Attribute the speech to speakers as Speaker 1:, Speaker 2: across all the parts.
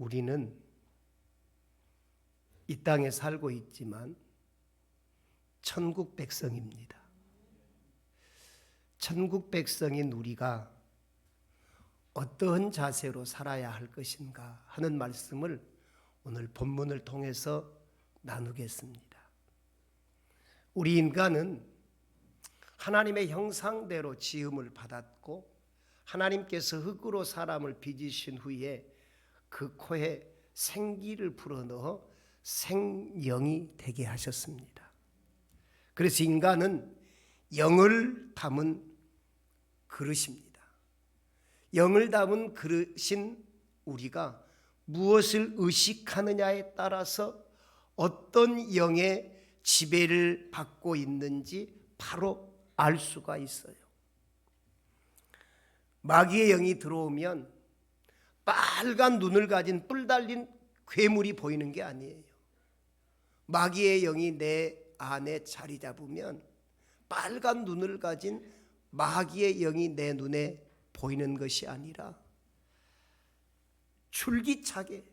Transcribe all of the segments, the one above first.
Speaker 1: 우리는 이 땅에 살고 있지만 천국 백성입니다. 천국 백성인 우리가 어떠한 자세로 살아야 할 것인가 하는 말씀을 오늘 본문을 통해서 나누겠습니다. 우리 인간은 하나님의 형상대로 지음을 받았고 하나님께서 흙으로 사람을 빚으신 후에 그 코에 생기를 불어넣어 생영이 되게 하셨습니다. 그래서 인간은 영을 담은 그릇입니다. 영을 담은 그릇인 우리가 무엇을 의식하느냐에 따라서 어떤 영의 지배를 받고 있는지 바로 알 수가 있어요. 마귀의 영이 들어오면 빨간 눈을 가진 뿔 달린 괴물이 보이는 게 아니에요. 마귀의 영이 내 안에 자리 잡으면 빨간 눈을 가진 마귀의 영이 내 눈에 보이는 것이 아니라 줄기차게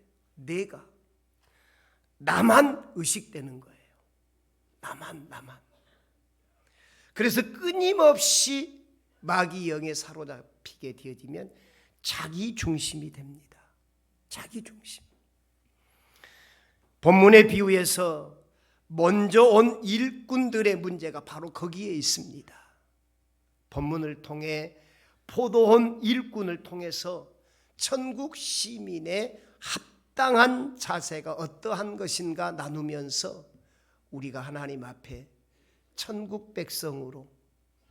Speaker 1: 나만 의식되는 거예요. 나만. 그래서 끊임없이 마귀 영에 사로잡히게 되어지면 자기 중심이 됩니다. 자기 중심. 본문의 비유에서 먼저 온 일꾼들의 문제가 바로 거기에 있습니다. 본문을 통해 포도원 일꾼을 통해서 천국 시민의 합당한 자세가 어떠한 것인가 나누면서 우리가 하나님 앞에 천국 백성으로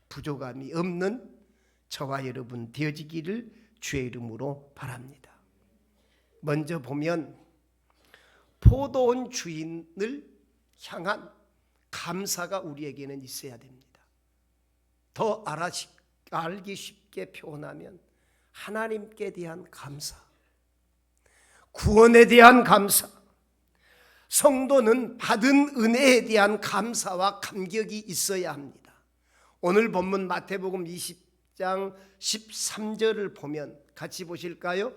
Speaker 1: 부족함이 없는 저와 여러분 되어지기를 주의 이름으로 바랍니다. 먼저 보면 포도원 주인을 향한 감사가 우리에게는 있어야 됩니다. 더 알기 쉽게 표현하면 하나님께 대한 감사, 구원에 대한 감사, 성도는 받은 은혜에 대한 감사와 감격이 있어야 합니다. 오늘 본문 마태복음 20장 13절을 보면 같이 보실까요?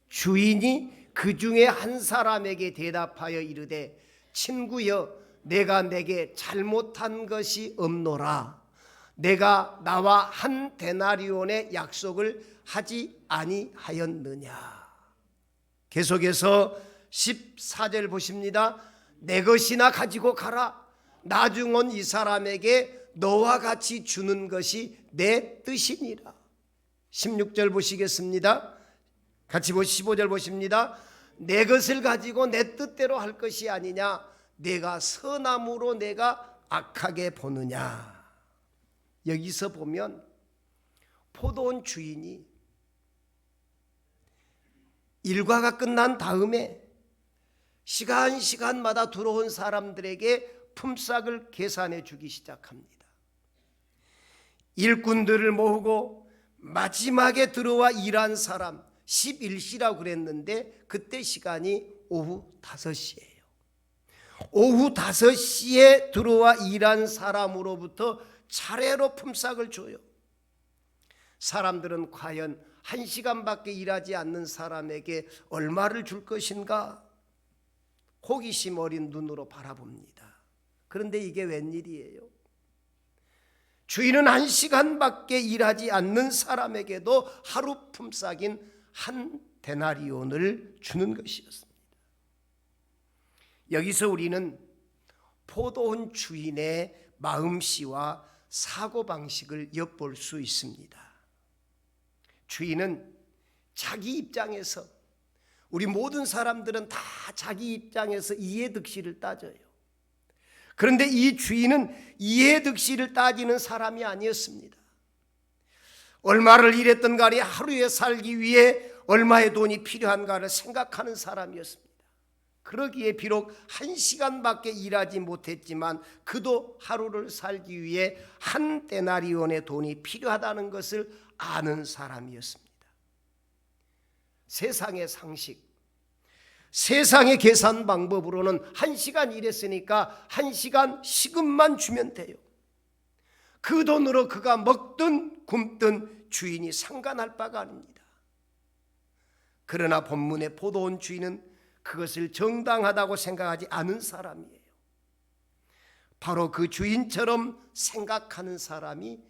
Speaker 1: 주인이 그 중에 한 사람에게 대답하여 이르되 친구여 내가 내게 잘못한 것이 없노라. 내가 나와 한 데나리온의 약속을 하지 아니하였느냐. 계속해서 14절 보십니다. 내 것이나 가지고 가라. 나중 온 이 사람에게 너와 같이 주는 것이 내 뜻이니라. 16절 보시겠습니다. 같이 15절 보십니다. 내 것을 가지고 내 뜻대로 할 것이 아니냐. 내가 선함으로 내가 악하게 보느냐. 여기서 보면 포도원 주인이 일과가 끝난 다음에 시간마다 들어온 사람들에게 품삯을 계산해 주기 시작합니다. 일꾼들을 모으고 마지막에 들어와 일한 사람 11시라고 그랬는데 그때 시간이 오후 5시예요. 오후 5시에 들어와 일한 사람으로부터 차례로 품삯을 줘요. 사람들은 과연 1시간밖에 일하지 않는 사람에게 얼마를 줄 것인가 호기심 어린 눈으로 바라봅니다. 그런데 이게 웬일이에요? 주인은 1시간밖에 일하지 않는 사람에게도 하루 품삯인 한 데나리온을 주는 것이었습니다. 여기서 우리는 포도원 주인의 마음씨와 사고방식을 엿볼 수 있습니다. 주인은 자기 입장에서, 우리 모든 사람들은 다 자기 입장에서 이해득실을 따져요. 그런데 이 주인은 이해득실을 따지는 사람이 아니었습니다. 얼마를 일했던 간에 하루에 살기 위해 얼마의 돈이 필요한가를 생각하는 사람이었습니다. 그러기에 비록 1시간밖에 일하지 못했지만 그도 하루를 살기 위해 한 데나리온의 돈이 필요하다는 것을 아는 사람이었습니다. 세상의 상식, 세상의 계산 방법으로는 1시간 일했으니까 1시간 시급만 주면 돼요. 그 돈으로 그가 먹든 굶든 주인이 상관할 바가 아닙니다. 그러나 본문에 포도원 주인은 그것을 정당하다고 생각하지 않은 사람이에요. 바로 그 주인처럼 생각하는 사람이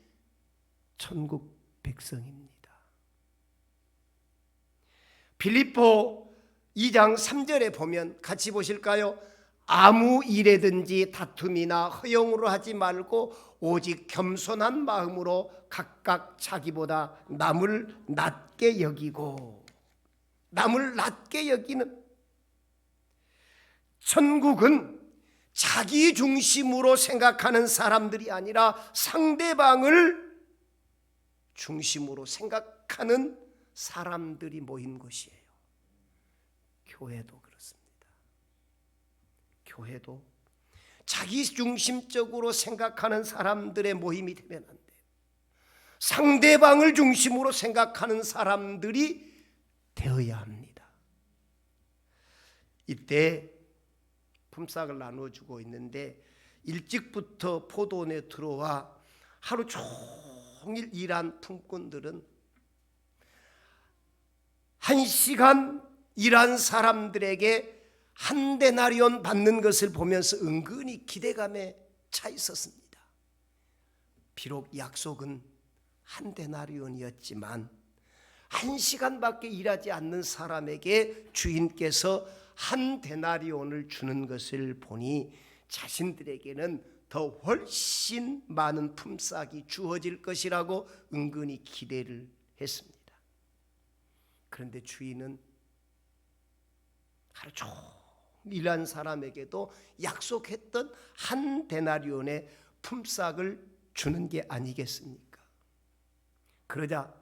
Speaker 1: 천국 백성입니다. 빌립보 2장 3절에 보면 같이 보실까요? 아무 일에든지 다툼이나 허용으로 하지 말고 오직 겸손한 마음으로 각각 자기보다 남을 낮게 여기고, 남을 낮게 여기는, 천국은 자기 중심으로 생각하는 사람들이 아니라 상대방을 중심으로 생각하는 사람들이 모인 곳이에요. 교회도 그렇습니다. 교회도 자기 중심적으로 생각하는 사람들의 모임이 되면 안 돼요. 상대방을 중심으로 생각하는 사람들이 되어야 합니다. 이때 품삯을 나눠주고 있는데 일찍부터 포도원에 들어와 하루 종일 일한 품꾼들은 1시간 일한 사람들에게 한 데나리온 받는 것을 보면서 은근히 기대감에 차 있었습니다. 비록 약속은 한 데나리온이었지만 1시간밖에 일하지 않는 사람에게 주인께서 한 데나리온을 주는 것을 보니 자신들에게는 더 훨씬 많은 품삯이 주어질 것이라고 은근히 기대를 했습니다. 그런데 주인은 하루 종일 일한 사람에게도 약속했던 한 데나리온의 품삯을 주는 게 아니겠습니까? 그러자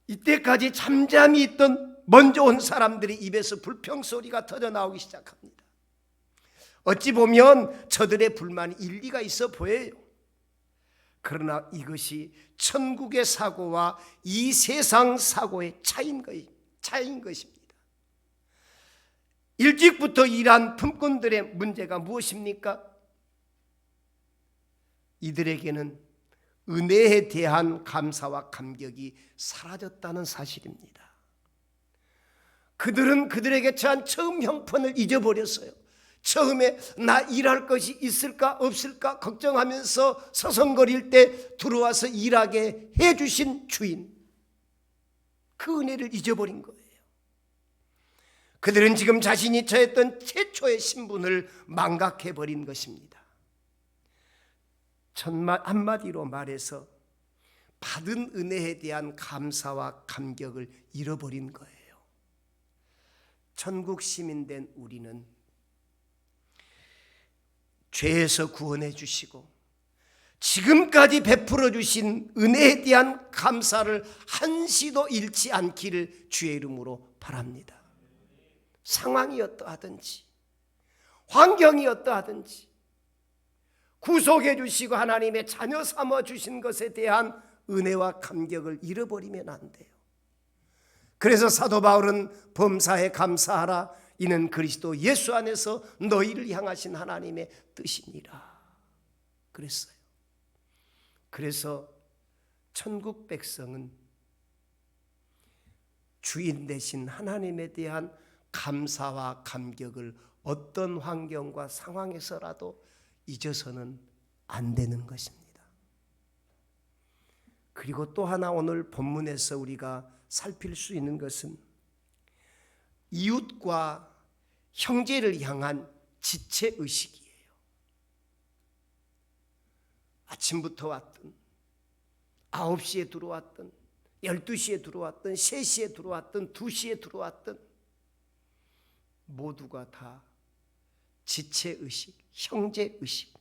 Speaker 1: 이때까지 잠잠히 있던 먼저 온 사람들이 입에서 불평소리가 터져 나오기 시작합니다. 어찌 보면 저들의 불만이 일리가 있어 보여요. 그러나 이것이 천국의 사고와 이 세상 사고의 차이인 것입니다. 일찍부터 일한 품꾼들의 문제가 무엇입니까? 이들에게는 은혜에 대한 감사와 감격이 사라졌다는 사실입니다. 그들은 그들에게 처한 처음 형편을 잊어버렸어요. 처음에 나 일할 것이 있을까 없을까 걱정하면서 서성거릴 때 들어와서 일하게 해주신 주인, 그 은혜를 잊어버린 거예요. 그들은 지금 자신이 처했던 최초의 신분을 망각해버린 것입니다. 한마디로 말해서 받은 은혜에 대한 감사와 감격을 잃어버린 거예요. 천국 시민된 우리는 죄에서 구원해 주시고 지금까지 베풀어 주신 은혜에 대한 감사를 한시도 잃지 않기를 주의 이름으로 바랍니다. 상황이 어떠하든지 환경이 어떠하든지 구속해 주시고 하나님의 자녀 삼아 주신 것에 대한 은혜와 감격을 잃어버리면 안 돼요. 그래서 사도 바울은 범사에 감사하라, 이는 그리스도 예수 안에서 너희를 향하신 하나님의 뜻이니라 그랬어요. 그래서 천국 백성은 주인 되신 하나님에 대한 감사와 감격을 어떤 환경과 상황에서라도 잊어서는 안 되는 것입니다. 그리고 또 하나 오늘 본문에서 우리가 살필 수 있는 것은 이웃과 형제를 향한 지체의식이에요. 아침부터 왔든 9시에 들어왔든 12시에 들어왔든 3시에 들어왔든 2시에 들어왔든 모두가 다 지체의식, 형제의식.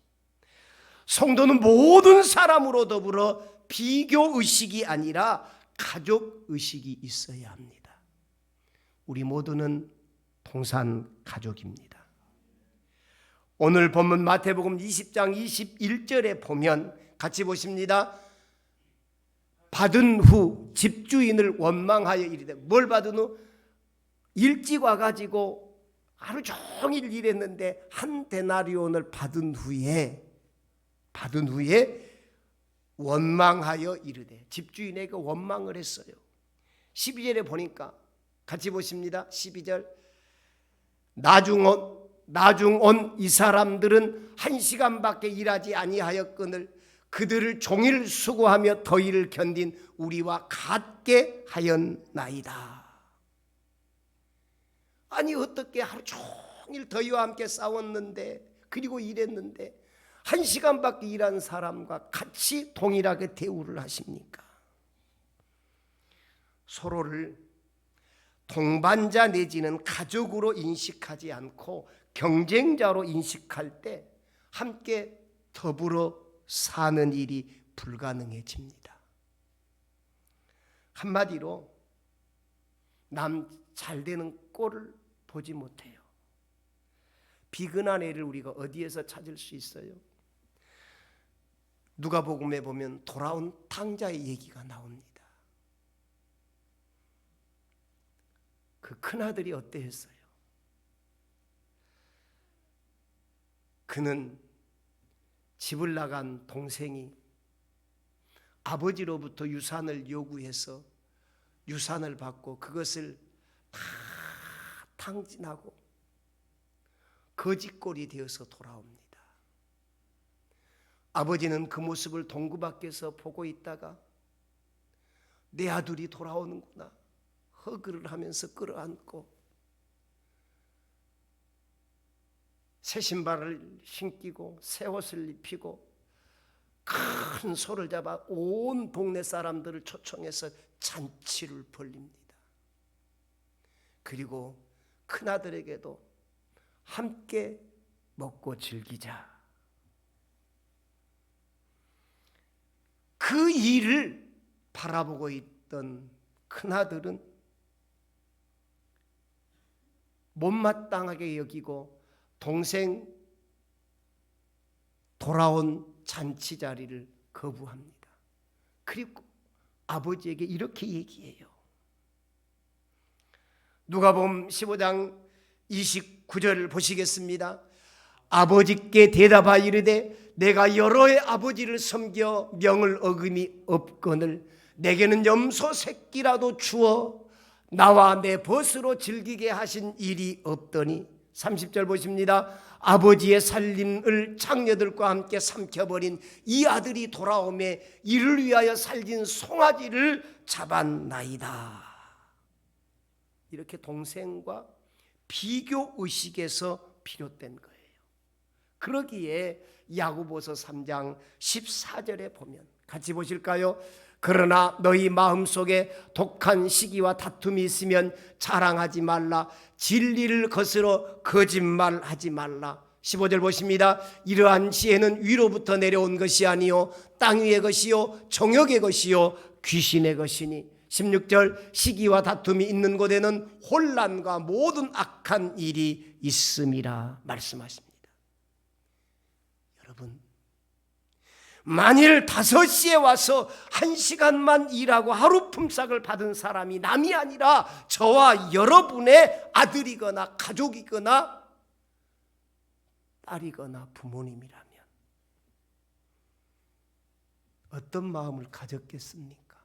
Speaker 1: 성도는 모든 사람으로 더불어 비교의식이 아니라 가족의식이 있어야 합니다. 우리 모두는 동산 가족입니다. 오늘 본문 마태복음 20장 21절에 보면 같이 보십니다. 받은 후 집주인을 원망하여 이르되, 뭘 받은 후? 일찍 와가지고 하루 종일 일했는데 한 데나리온을 받은 후에 원망하여 이르되, 집주인에게 원망을 했어요. 12절에 보니까 같이 보십니다. 12절. 나중 온 이 사람들은 1시간밖에 일하지 아니하였거늘 그들을 종일 수고하며 더위를 견딘 우리와 같게 하였나이다. 아니 어떻게 하루 종일 더위와 함께 싸웠는데 그리고 일했는데 1시간밖에 일한 사람과 같이 동일하게 대우를 하십니까? 서로를 동반자 내지는 가족으로 인식하지 않고 경쟁자로 인식할 때 함께 더불어 사는 일이 불가능해집니다. 한마디로 남 잘되는 꼴을 보지 못해요. 비근한 애를 우리가 어디에서 찾을 수 있어요? 누가복음에 보면 돌아온 탕자의 얘기가 나옵니다. 그 큰아들이 어떠했어요? 그는 집을 나간 동생이 아버지로부터 유산을 요구해서 유산을 받고 그것을 다 탕진하고 거짓골이 되어서 돌아옵니다. 아버지는 그 모습을 동구 밖에서 보고 있다가 내 아들이 돌아오는구나 허그를 하면서 끌어안고 새 신발을 신기고 새 옷을 입히고 큰 소를 잡아 온 동네 사람들을 초청해서 잔치를 벌립니다. 그리고 큰아들에게도 함께 먹고 즐기자. 그 일을 바라보고 있던 큰아들은 못마땅하게 여기고 동생 돌아온 잔치 자리를 거부합니다. 그리고 아버지에게 이렇게 얘기해요. 누가복음 15장 29절을 보시겠습니다. 아버지께 대답하여 이르되 내가 여러의 아버지를 섬겨 명을 어김이 없거늘 내게는 염소 새끼라도 주어 나와 내 벗으로 즐기게 하신 일이 없더니 30절 보십니다. 아버지의 살림을 장녀들과 함께 삼켜버린 이 아들이 돌아오매 이를 위하여 살진 송아지를 잡았나이다. 이렇게 동생과 비교의식에서 비롯된 거예요. 그러기에 야고보서 3장 14절에 보면 같이 보실까요? 그러나 너희 마음속에 독한 시기와 다툼이 있으면 자랑하지 말라. 진리를 거스러 거짓말하지 말라. 15절 보십니다. 이러한 지혜는 위로부터 내려온 것이 아니요 땅 위의 것이요 정욕의 것이요 귀신의 것이니 16절 시기와 다툼이 있는 곳에는 혼란과 모든 악한 일이 있음이라 말씀하십니다. 여러분, 만일 5시에 와서 1시간만 일하고 하루 품삯을 받은 사람이 남이 아니라 저와 여러분의 아들이거나 가족이거나 딸이거나 부모님이라면 어떤 마음을 가졌겠습니까?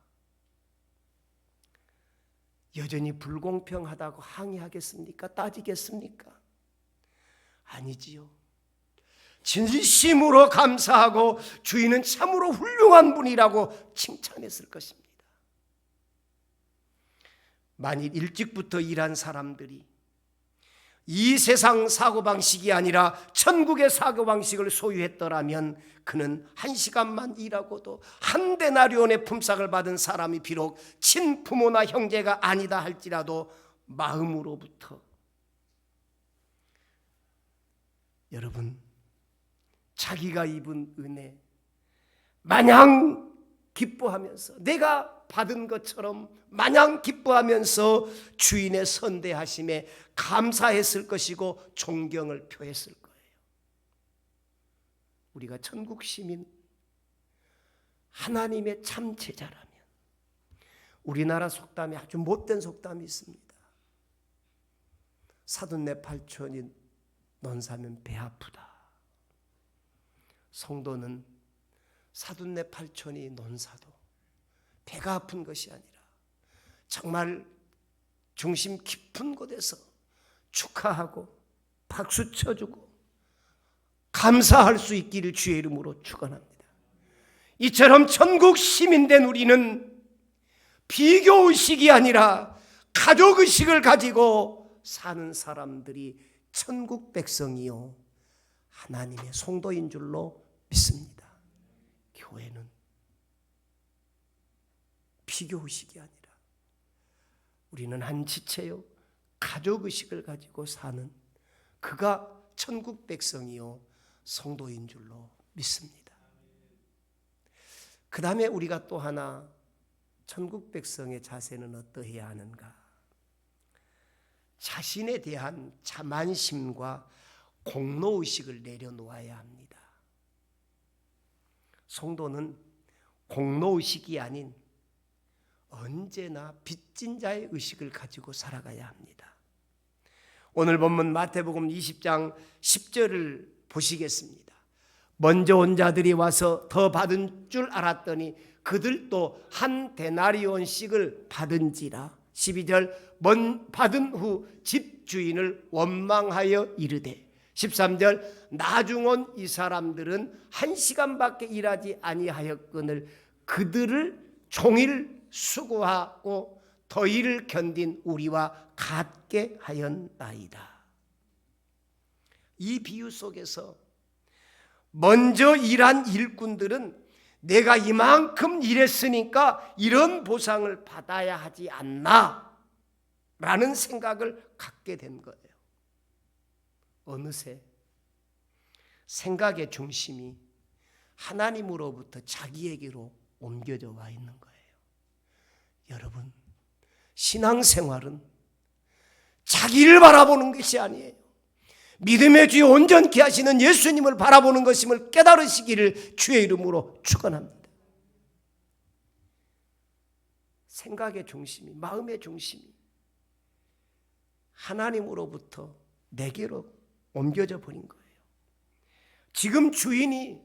Speaker 1: 여전히 불공평하다고 항의하겠습니까? 따지겠습니까? 아니지요. 진심으로 감사하고 주인은 참으로 훌륭한 분이라고 칭찬했을 것입니다. 만일 일찍부터 일한 사람들이 이 세상 사고방식이 아니라 천국의 사고방식을 소유했더라면 그는 1시간만 일하고도 한 데나리온의 품삯을 받은 사람이 비록 친부모나 형제가 아니다 할지라도 마음으로부터 여러분 자기가 입은 은혜 마냥 기뻐하면서 내가 받은 것처럼 마냥 기뻐하면서 주인의 선대하심에 감사했을 것이고 존경을 표했을 거예요. 우리가 천국 시민 하나님의 참 제자라면 우리나라 속담에 아주 못된 속담이 있습니다. 사돈네 팔촌이 논 사면 배 아프다. 성도는 사돈네 팔촌이 논사도 배가 아픈 것이 아니라 정말 중심 깊은 곳에서 축하하고 박수 쳐주고 감사할 수 있기를 주의 이름으로 축원합니다. 이처럼 천국 시민된 우리는 비교의식이 아니라 가족의식을 가지고 사는 사람들이 천국 백성이요 하나님의 성도인 줄로 믿습니다. 교회는 비교의식이 아니라 우리는 한 지체요 가족의식을 가지고 사는 그가 천국 백성이요 성도인 줄로 믿습니다. 그 다음에 우리가 또 하나 천국 백성의 자세는 어떠해야 하는가? 자신에 대한 자만심과 공로의식을 내려놓아야 합니다. 성도는 공로의식이 아닌 언제나 빚진 자의 의식을 가지고 살아가야 합니다. 오늘 본문 마태복음 20장 10절을 보시겠습니다. 먼저 온 자들이 와서 더 받은 줄 알았더니 그들도 한 데나리온씩을 받은지라. 12절 받은 후 집주인을 원망하여 이르되 13절 나중 온 이 사람들은 1시간밖에 일하지 아니하였거늘 그들을 종일 수고하고 더위를 견딘 우리와 같게 하였나이다. 이 비유 속에서 먼저 일한 일꾼들은 내가 이만큼 일했으니까 이런 보상을 받아야 하지 않나 라는 생각을 갖게 된 거예요. 어느새 생각의 중심이 하나님으로부터 자기에게로 옮겨져 와 있는 거예요. 여러분, 신앙생활은 자기를 바라보는 것이 아니에요. 믿음의 주여 온전케 하시는 예수님을 바라보는 것임을 깨달으시기를 주의 이름으로 축원합니다. 생각의 중심이, 마음의 중심이 하나님으로부터 내게로 옮겨져 버린 거예요. 지금 주인이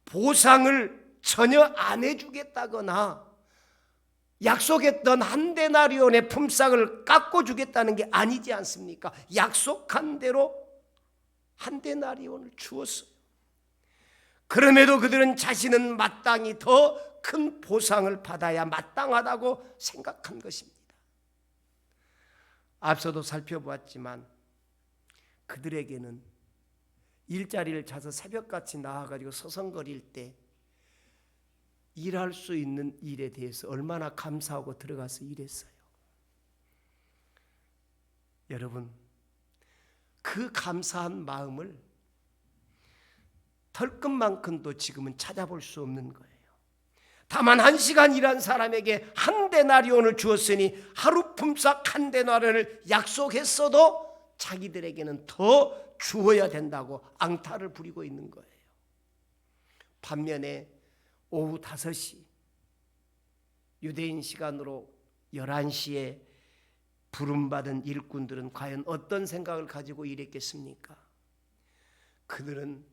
Speaker 1: 보상을 전혀 안 해주겠다거나 약속했던 한 데나리온의 품삯을 깎아주겠다는 게 아니지 않습니까? 약속한 대로 한 데나리온을 주었어요. 그럼에도 그들은 자신은 마땅히 더 큰 보상을 받아야 마땅하다고 생각한 것입니다. 앞서도 살펴보았지만 그들에게는 일자리를 찾아 새벽같이 나와가지고 서성거릴 때 일할 수 있는 일에 대해서 얼마나 감사하고 들어가서 일했어요. 여러분, 그 감사한 마음을 털끝만큼도 지금은 찾아볼 수 없는 거예요. 다만 1시간 일한 사람에게 한 데나리온을 주었으니 하루 품삯 한 데나리온을 약속했어도 자기들에게는 더 주어야 된다고 앙탈을 부리고 있는 거예요. 반면에 오후 5시 유대인 시간으로 11시에 부름받은 일꾼들은 과연 어떤 생각을 가지고 일했겠습니까? 그들은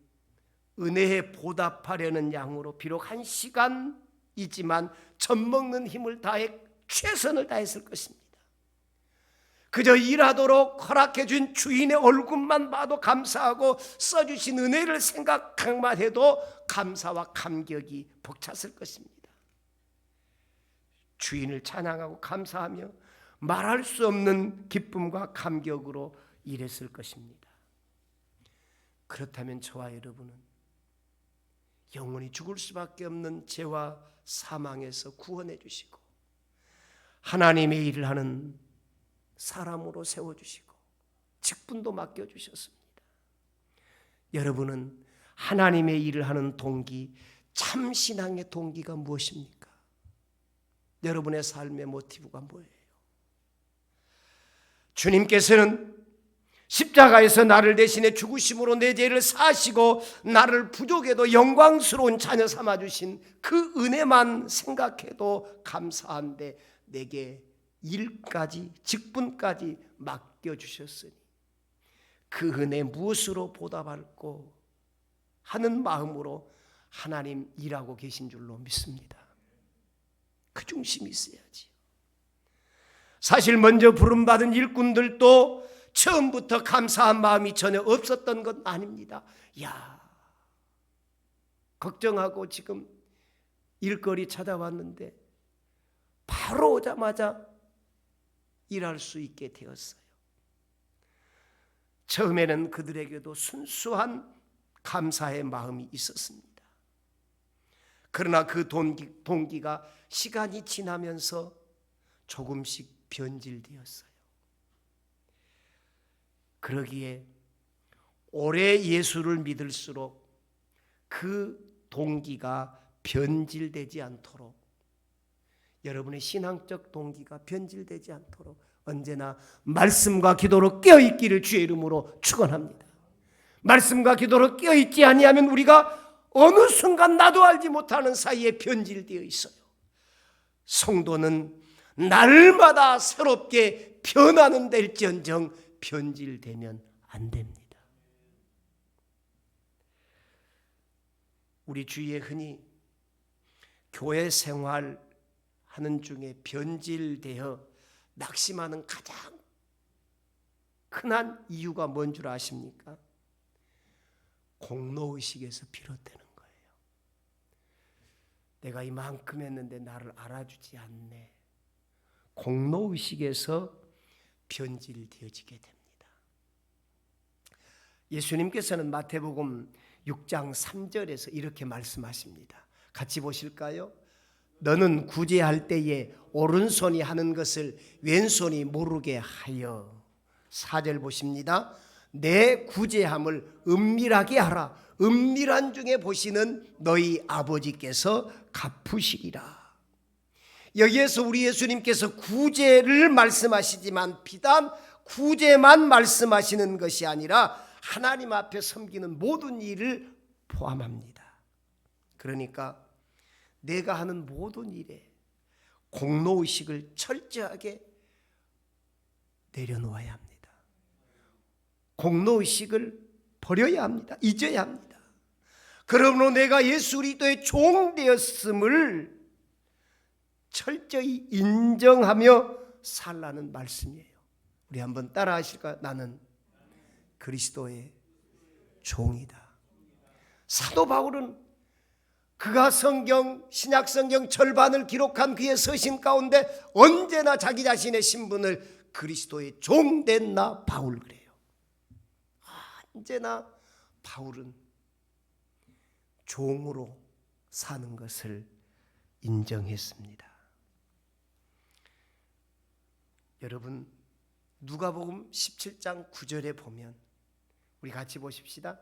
Speaker 1: 은혜에 보답하려는 양으로 비록 1시간이지만 젖먹는 힘을 다해 최선을 다했을 것입니다. 그저 일하도록 허락해 준 주인의 얼굴만 봐도 감사하고 써주신 은혜를 생각만 해도 감사와 감격이 벅찼을 것입니다. 주인을 찬양하고 감사하며 말할 수 없는 기쁨과 감격으로 일했을 것입니다. 그렇다면 저와 여러분은 영원히 죽을 수밖에 없는 죄와 사망에서 구원해 주시고 하나님의 일을 하는 사람으로 세워주시고 직분도 맡겨주셨습니다. 여러분은 하나님의 일을 하는 동기, 참 신앙의 동기가 무엇입니까? 여러분의 삶의 모티브가 뭐예요? 주님께서는 십자가에서 나를 대신해 죽으심으로 내 죄를 사시고 나를 부족해도 영광스러운 자녀 삼아주신 그 은혜만 생각해도 감사한데 내게 일까지 직분까지 맡겨주셨으니 그 은혜 무엇으로 보답할꼬 하는 마음으로 하나님 일하고 계신 줄로 믿습니다. 그 중심이 있어야지. 사실 먼저 부름받은 일꾼들도 처음부터 감사한 마음이 전혀 없었던 건 아닙니다. 야, 걱정하고 지금 일거리 찾아왔는데 바로 오자마자 일할 수 있게 되었어요. 처음에는 그들에게도 순수한 감사의 마음이 있었습니다. 그러나 그 동기가 시간이 지나면서 조금씩 변질되었어요. 그러기에 오래 예수를 믿을수록 그 동기가 변질되지 않도록, 여러분의 신앙적 동기가 변질되지 않도록 언제나 말씀과 기도로 깨어있기를 주의 이름으로 축원합니다. 말씀과 기도로 깨어있지 아니하면 우리가 어느 순간 나도 알지 못하는 사이에 변질되어 있어요. 성도는 날마다 새롭게 변화는 될지언정 변질되면 안 됩니다. 우리 주위에 흔히 교회 생활하는 중에 변질되어 낙심하는 가장 흔한 이유가 뭔 줄 아십니까? 공로의식에서 비롯되는 거예요. 내가 이만큼 했는데 나를 알아주지 않네. 공로의식에서 변질되어지게 됩니다. 예수님께서는 마태복음 6장 3절에서 이렇게 말씀하십니다. 같이 보실까요? 너는 구제할 때에 오른손이 하는 것을 왼손이 모르게 하여. 4절 보십니다. 내 구제함을 은밀하게 하라. 은밀한 중에 보시는 너희 아버지께서 갚으시리라. 여기에서 우리 예수님께서 구제를 말씀하시지만 비단 구제만 말씀하시는 것이 아니라 하나님 앞에 섬기는 모든 일을 포함합니다. 그러니까 내가 하는 모든 일에 공로의식을 철저하게 내려놓아야 합니다. 공로의식을 버려야 합니다. 잊어야 합니다. 그러므로 내가 예수 그리스도의 종 되었음을 철저히 인정하며 살라는 말씀이에요. 우리 한번 따라 하실까요? 나는 그리스도의 종이다. 사도 바울은 그가 신약 성경 절반을 기록한 그의 서신 가운데 언제나 자기 자신의 신분을 그리스도의 종 된 나 바울 그래요. 언제나 바울은 종으로 사는 것을 인정했습니다. 여러분, 누가복음 17장 9절에 보면 우리 같이 보십시다.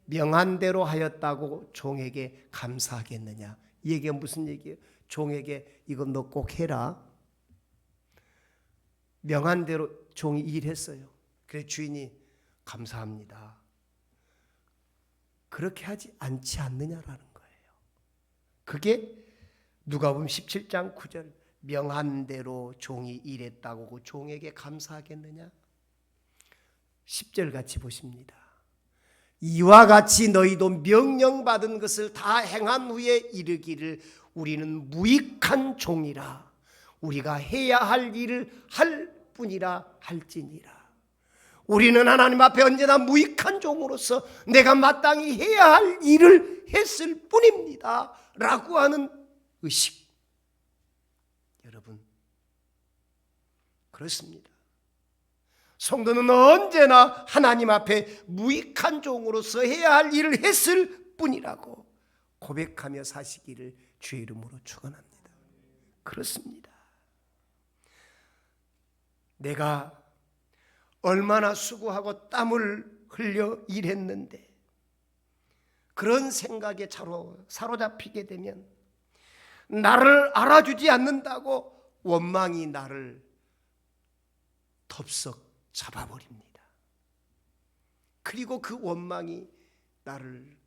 Speaker 1: 명한 대로 하였다고 종에게 감사하겠느냐. 이 얘기가 무슨 얘기예요? 종에게 이거 너 꼭 해라. 명한 대로 종이 일했어요. 그래서 주인이 감사합니다. 그렇게 하지 않지 않느냐라는 거예요. 그게 누가복음 17장 9절 명한 대로 종이 일했다고 그 종에게 감사하겠느냐. 10절 같이 보십니다. 이와 같이 너희도 명령받은 것을 다 행한 후에 이르기를 우리는 무익한 종이라 우리가 해야 할 일을 할 뿐이라 할지니라. 우리는 하나님 앞에 언제나 무익한 종으로서 내가 마땅히 해야 할 일을 했을 뿐입니다 라고 하는 의식. 여러분, 그렇습니다. 성도는 언제나 하나님 앞에 무익한 종으로서 해야 할 일을 했을 뿐이라고 고백하며 사시기를 주의 이름으로 축원합니다. 그렇습니다. 내가 얼마나 수고하고 땀을 흘려 일했는데 그런 생각에 사로잡히게 되면 나를 알아주지 않는다고 원망이 나를 덥석 잡아버립니다. 그리고 그 원망이 나를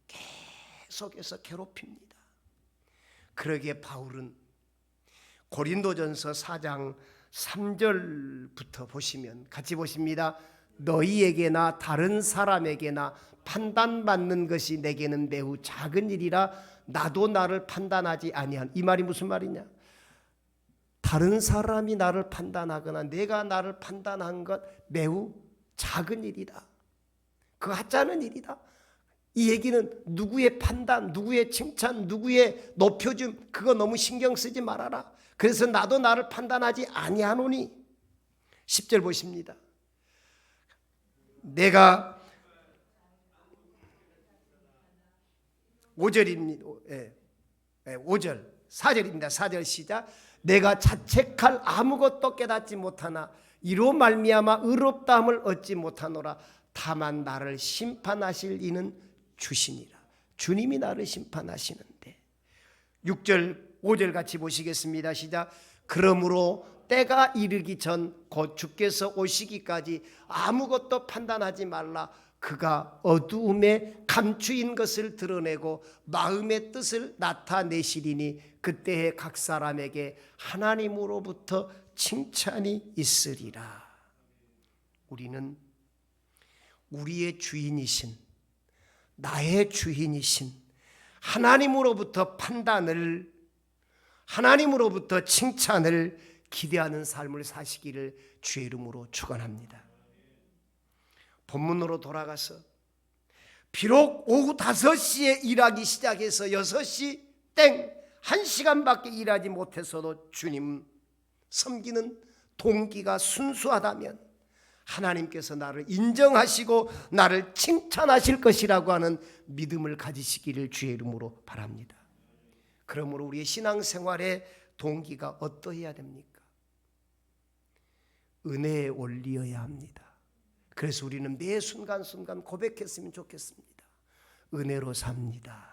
Speaker 1: 계속해서 괴롭힙니다. 그러기에 바울은 고린도전서 4장 3절부터 보시면 같이 보십니다. 너희에게나 다른 사람에게나 판단받는 것이 내게는 매우 작은 일이라 나도 나를 판단하지 아니한. 이 말이 무슨 말이냐? 다른 사람이 나를 판단하거나 내가 나를 판단한 것 매우 작은 일이다. 그거 하찮은 일이다. 이 얘기는 누구의 판단, 누구의 칭찬, 누구의 높여줌 그거 너무 신경 쓰지 말아라. 그래서 나도 나를 판단하지 아니하노니. 10절 보십니다. 내가 5절입니다. 5절 4절입니다. 4절 시작. 내가 자책할 아무것도 깨닫지 못하나 이로 말미암아 의롭다함을 얻지 못하노라. 다만 나를 심판하실 이는 주시니라. 주님이 나를 심판하시는데. 6절 5절 같이 보시겠습니다. 시작. 그러므로 때가 이르기 전 곧 주께서 오시기까지 아무것도 판단하지 말라. 그가 어두움에 감추인 것을 드러내고 마음의 뜻을 나타내시리니 그때에 각 사람에게 하나님으로부터 칭찬이 있으리라. 우리는 우리의 주인이신, 나의 주인이신 하나님으로부터 판단을, 하나님으로부터 칭찬을 기대하는 삶을 사시기를 주의 이름으로 축원합니다. 본문으로 돌아가서 비록 오후 5시에 일하기 시작해서 6시 땡 1시간밖에 일하지 못해서도 주님 섬기는 동기가 순수하다면 하나님께서 나를 인정하시고 나를 칭찬하실 것이라고 하는 믿음을 가지시기를 주의 이름으로 바랍니다. 그러므로 우리의 신앙생활의 동기가 어떠해야 됩니까? 은혜의 원리여야 합니다. 그래서 우리는 매 순간순간 고백했으면 좋겠습니다. 은혜로 삽니다.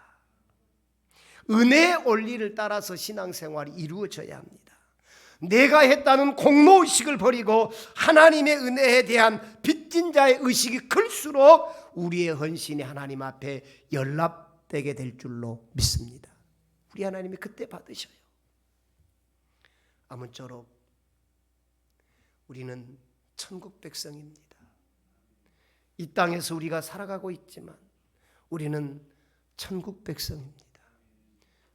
Speaker 1: 은혜의 원리를 따라서 신앙생활이 이루어져야 합니다. 내가 했다는 공로의식을 버리고 하나님의 은혜에 대한 빚진 자의 의식이 클수록 우리의 헌신이 하나님 앞에 연락되게 될 줄로 믿습니다. 우리 하나님이 그때 받으셔요. 아무쪼록 우리는 천국 백성입니다. 이 땅에서 우리가 살아가고 있지만 우리는 천국 백성입니다.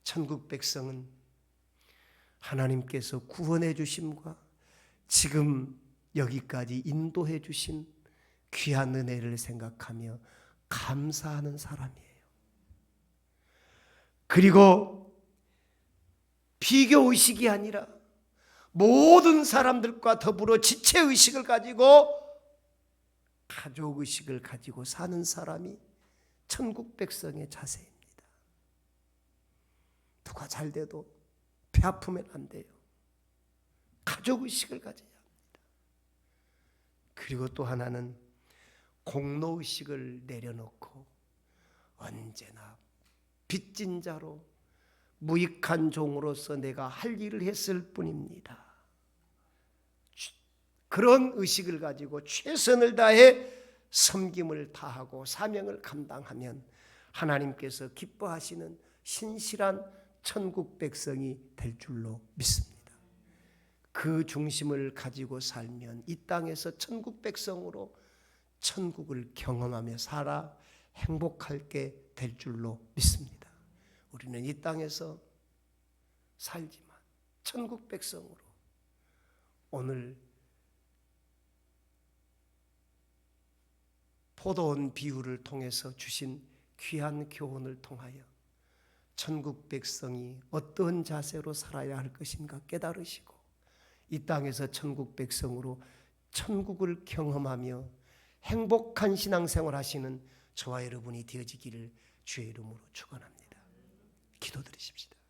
Speaker 1: 천국 백성은 하나님께서 구원해 주심과 지금 여기까지 인도해 주신 귀한 은혜를 생각하며 감사하는 사람이에요. 그리고 비교의식이 아니라 모든 사람들과 더불어 지체의식을 가지고 가족의식을 가지고 사는 사람이 천국 백성의 자세입니다. 누가 잘 돼도 배 아프면 안 돼요. 가족의식을 가져야 합니다. 그리고 또 하나는 공로의식을 내려놓고 언제나 빚진 자로 무익한 종으로서 내가 할 일을 했을 뿐입니다. 그런 의식을 가지고 최선을 다해 섬김을 다하고 사명을 감당하면 하나님께서 기뻐하시는 신실한 천국 백성이 될 줄로 믿습니다. 그 중심을 가지고 살면 이 땅에서 천국 백성으로 천국을 경험하며 살아 행복하게 될 줄로 믿습니다. 우리는 이 땅에서 살지만 천국 백성으로 오늘 포도원 비유를 통해서 주신 귀한 교훈을 통하여 천국 백성이 어떤 자세로 살아야 할 것인가 깨달으시고 이 땅에서 천국 백성으로 천국을 경험하며 행복한 신앙생활 하시는 저와 여러분이 되어지기를 주의 이름으로 축원합니다. 기도드리십시다.